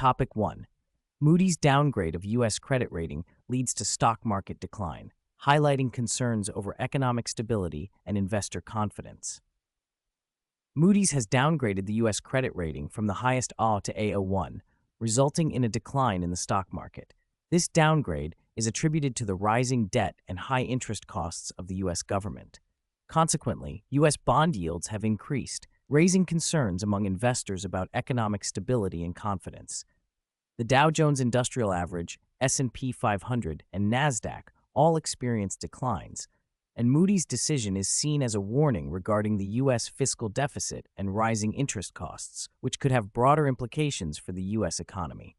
Topic 1. Moody's downgrade of U.S. credit rating leads to stock market decline, highlighting concerns over economic stability and investor confidence. Moody's has downgraded the U.S. credit rating from the highest A to A01, resulting in a decline in the stock market. This downgrade is attributed to the rising debt and high interest costs of the U.S. government. Consequently, U.S. bond yields have increased, raising concerns among investors about economic stability and confidence. The Dow Jones Industrial Average, S&P 500, and NASDAQ all experienced declines, and Moody's decision is seen as a warning regarding the U.S. fiscal deficit and rising interest costs, which could have broader implications for the U.S. economy.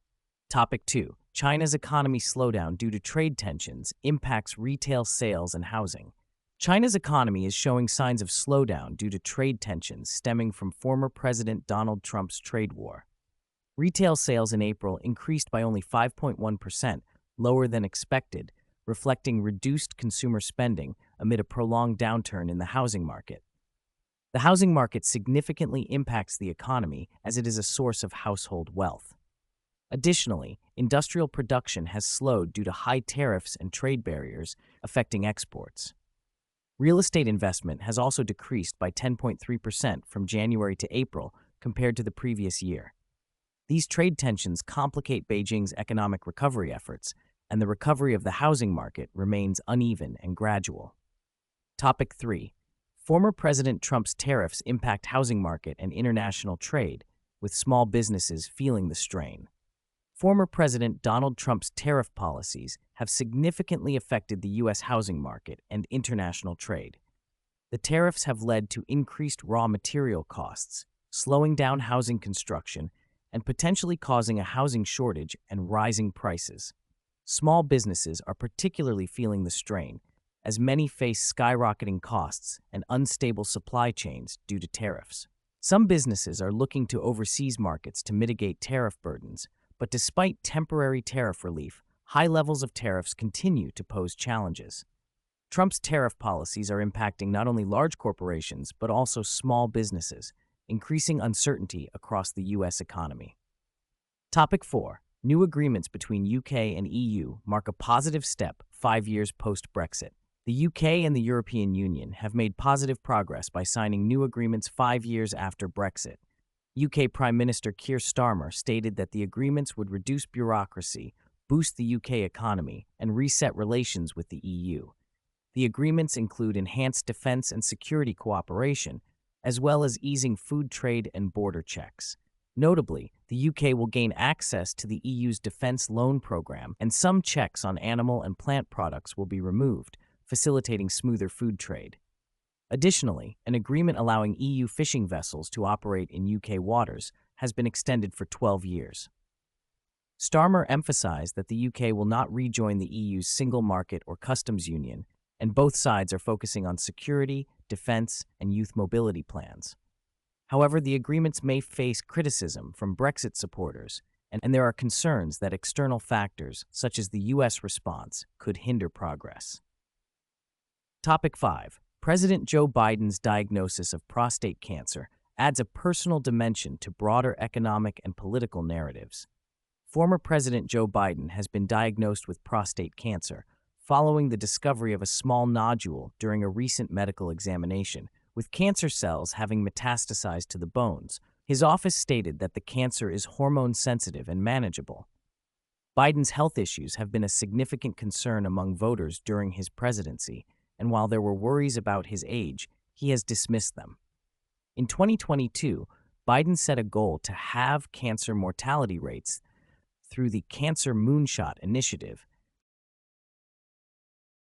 Topic 2. China's economy slowdown due to trade tensions impacts retail sales and housing. China's economy is showing signs of slowdown due to trade tensions stemming from former President Donald Trump's trade war. Retail sales in April increased by only 5.1%, lower than expected, reflecting reduced consumer spending amid a prolonged downturn in the housing market. The housing market significantly impacts the economy as it is a source of household wealth. Additionally, industrial production has slowed due to high tariffs and trade barriers affecting exports. Real estate investment has also decreased by 10.3% from January to April compared to the previous year. These trade tensions complicate Beijing's economic recovery efforts, and the recovery of the housing market remains uneven and gradual. Topic 3. Former President Trump's tariffs impact housing market and international trade, with small businesses feeling the strain. Former President Donald Trump's tariff policies have significantly affected the U.S. housing market and international trade. The tariffs have led to increased raw material costs, slowing down housing construction, and potentially causing a housing shortage and rising prices. Small businesses are particularly feeling the strain, as many face skyrocketing costs and unstable supply chains due to tariffs. Some businesses are looking to overseas markets to mitigate tariff burdens, but despite temporary tariff relief, high levels of tariffs continue to pose challenges. Trump's tariff policies are impacting not only large corporations but also small businesses, increasing uncertainty across the U.S. economy. Topic 4. New agreements between UK and EU mark a positive step 5 years post-Brexit. The UK and the European Union have made positive progress by signing new agreements 5 years after Brexit. UK Prime Minister Keir Starmer stated that the agreements would reduce bureaucracy, boost the UK economy, and reset relations with the EU. The agreements include enhanced defense and security cooperation, as well as easing food trade and border checks. Notably, the UK will gain access to the EU's defense loan program, and some checks on animal and plant products will be removed, facilitating smoother food trade. Additionally, an agreement allowing EU fishing vessels to operate in UK waters has been extended for 12 years. Starmer emphasized that the UK will not rejoin the EU's single market or customs union, and both sides are focusing on security, defense, and youth mobility plans. However, the agreements may face criticism from Brexit supporters, and there are concerns that external factors, such as the U.S. response, could hinder progress. Topic 5. President Joe Biden's diagnosis of prostate cancer adds a personal dimension to broader economic and political narratives. Former President Joe Biden has been diagnosed with prostate cancer following the discovery of a small nodule during a recent medical examination, with cancer cells having metastasized to the bones. His office stated that the cancer is hormone-sensitive and manageable. Biden's health issues have been a significant concern among voters during his presidency, and while there were worries about his age, he has dismissed them. In 2022, Biden set a goal to halve cancer mortality rates through the Cancer Moonshot initiative,